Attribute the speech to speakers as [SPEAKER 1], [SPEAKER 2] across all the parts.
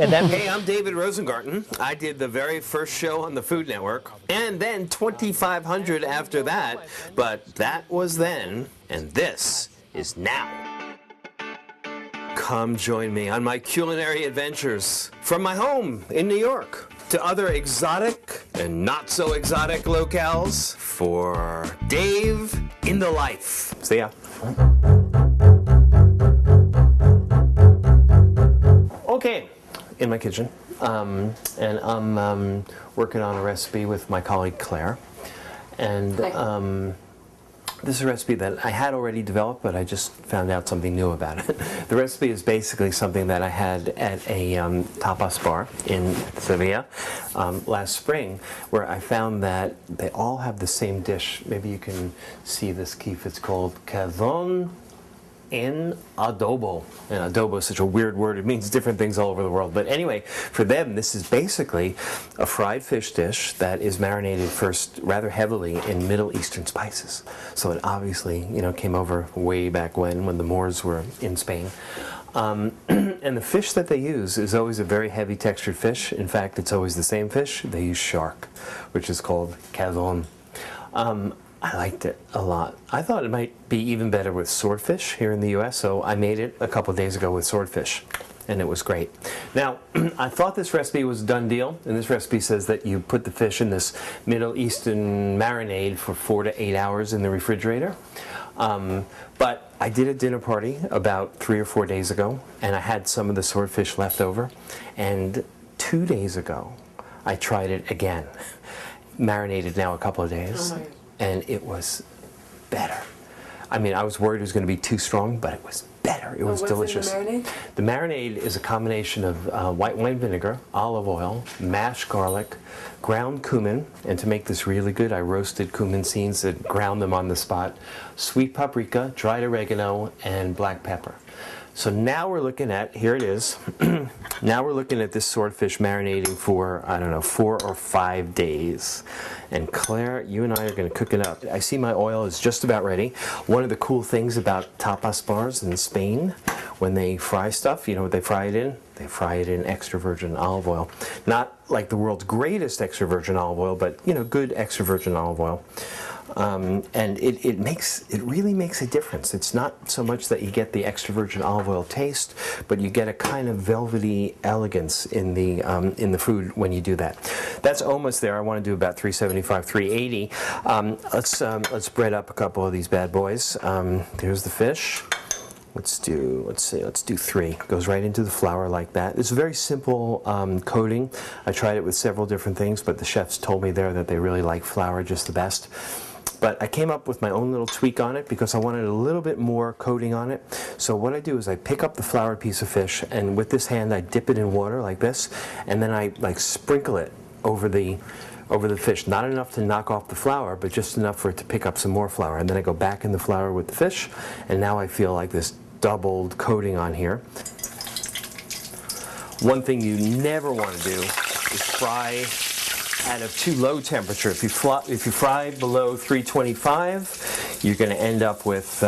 [SPEAKER 1] And then,
[SPEAKER 2] Hey, I'm David Rosengarten. I did the very first show on the Food Network, and then 2,500 after that. But that was then, and this is now. Come join me on my culinary adventures from my home in New York to other exotic and not so exotic locales for Dave in the Life. See ya. Okay, in my kitchen, and I'm working on a recipe with my colleague Claire, and this is a recipe that I had already developed, but I just found out something new about it. The recipe is basically something that I had at a tapas bar in Sevilla last spring, where I found that they all have the same dish. Maybe you can see this, Keith. It's called cazón in adobo. And adobo is such a weird word. It means different things all over the world. But anyway, for them, this is basically a fried fish dish that is marinated first rather heavily in Middle Eastern spices. So it obviously, came over way back when the Moors were in Spain. And the fish that they use is always a very heavy textured fish. In fact, it's always the same fish. They use shark, which is called cazón. I liked it a lot. I thought it might be even better with swordfish here in the US, so I made it a couple of days ago with swordfish, and it was great. Now, I thought this recipe was a done deal, and this recipe says that you put the fish in this Middle Eastern marinade for 4 to 8 hours in the refrigerator. But I did a dinner party about 3 or 4 days ago, and I had some of the swordfish left over, and 2 days ago, I tried it again. Marinated now a couple of days. And it was better. I mean, I was worried it was going to be too strong, but it was better. It was delicious.
[SPEAKER 3] In the marinade?
[SPEAKER 2] The marinade is a combination of white wine vinegar, olive oil, mashed garlic, ground cumin, and to make this really good, I roasted cumin seeds and ground them on the spot, sweet paprika, dried oregano, and black pepper. So now we're looking at, here it is, now we're looking at this swordfish marinating for, 4 or 5 days. And Claire, you and I are going to cook it up. I see my oil is just about ready. One of the cool things about tapas bars in Spain, when they fry stuff, you know what they fry it in? They fry it in extra virgin olive oil. Not like the world's greatest extra virgin olive oil, but, good extra virgin olive oil. And it really makes a difference. It's not so much that you get the extra virgin olive oil taste, but you get a kind of velvety elegance in the food when you do that. That's almost there. I want to do about 375, 380. Let's bread up a couple of these bad boys. There's the fish. Let's do 3. Goes right into the flour like that. It's a very simple coating. I tried it with several different things, but the chefs told me there that they really like flour just the best. But I came up with my own little tweak on it because I wanted a little bit more coating on it. So what I do is I pick up the floured piece of fish, and with this hand I dip it in water like this, and then I sprinkle it over the fish. Not enough to knock off the flour, but just enough for it to pick up some more flour. And then I go back in the flour with the fish, and now I feel like this doubled coating on here. One thing you never want to do is fry at a too low temperature. If you fry below 325, you're going to end up with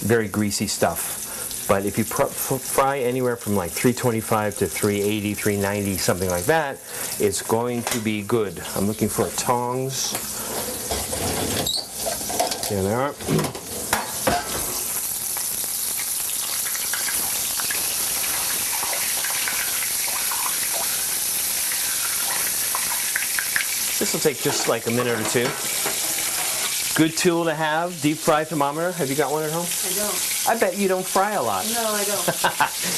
[SPEAKER 2] very greasy stuff. But if you fry anywhere from like 325 to 380, 390, something like that, it's going to be good. I'm looking for tongs. Here they are. This will take just like a minute or two. Good tool to have, deep fry thermometer. Have you got one at home?
[SPEAKER 3] I don't.
[SPEAKER 2] I bet you don't fry a lot.
[SPEAKER 3] No, I don't.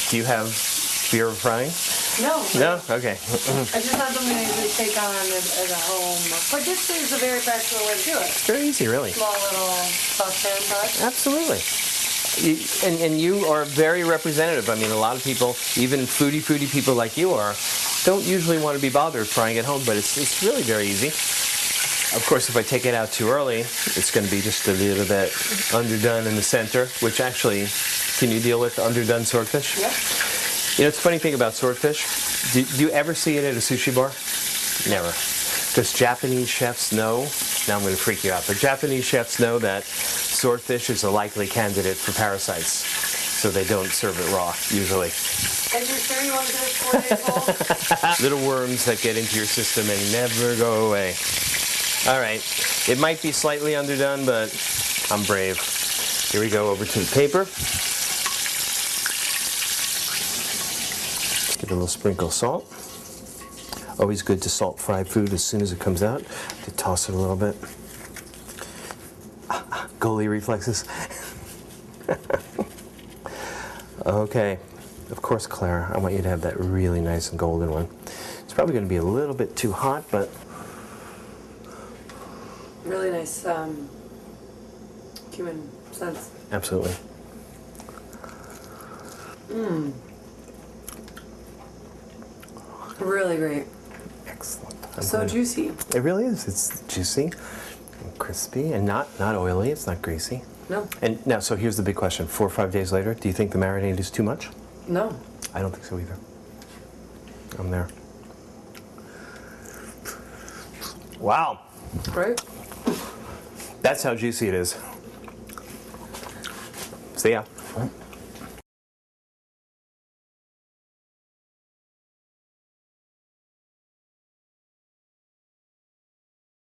[SPEAKER 2] Do you have fear of frying?
[SPEAKER 3] No.
[SPEAKER 2] No? Okay.
[SPEAKER 3] I just not something I usually take on at a home. But this is a very practical way to do it.
[SPEAKER 2] Very easy, really.
[SPEAKER 3] Small little saucepan pot.
[SPEAKER 2] Absolutely. And you are very representative. I mean, a lot of people, even foodie people like you are, don't usually want to be bothered frying at home, but it's really very easy. Of course, if I take it out too early, it's going to be just a little bit underdone in the center, which actually, can you deal with underdone swordfish?
[SPEAKER 3] Yep.
[SPEAKER 2] You know, it's a funny thing about swordfish. Do you ever see it at a sushi bar? Never. Because Japanese chefs know, now I'm going to freak you out, but Japanese chefs know that swordfish is a likely candidate for parasites. so they don't serve it raw, usually.
[SPEAKER 3] And you're sure you want to do it 4 days old?
[SPEAKER 2] Little worms that get into your system and never go away. All right, it might be slightly underdone, but I'm brave. Here we go, over to the paper. Give it a little sprinkle of salt. Always good to salt fried food as soon as it comes out. To toss it a little bit. Goalie reflexes. Okay, of course, Clara, I want you to have that really nice and golden one. It's probably going to be a little bit too hot, but
[SPEAKER 3] Really nice cumin sense.
[SPEAKER 2] absolutely.
[SPEAKER 3] Really great.
[SPEAKER 2] Excellent.
[SPEAKER 3] So juicy.
[SPEAKER 2] It really is. It's juicy and crispy and not oily. It's not greasy.
[SPEAKER 3] No.
[SPEAKER 2] And now, so here's the big question. 4 or 5 days later, do you think the marinade is too much?
[SPEAKER 3] No.
[SPEAKER 2] I don't think so either. I'm there. Wow.
[SPEAKER 3] Great.
[SPEAKER 2] That's how juicy it is. See ya.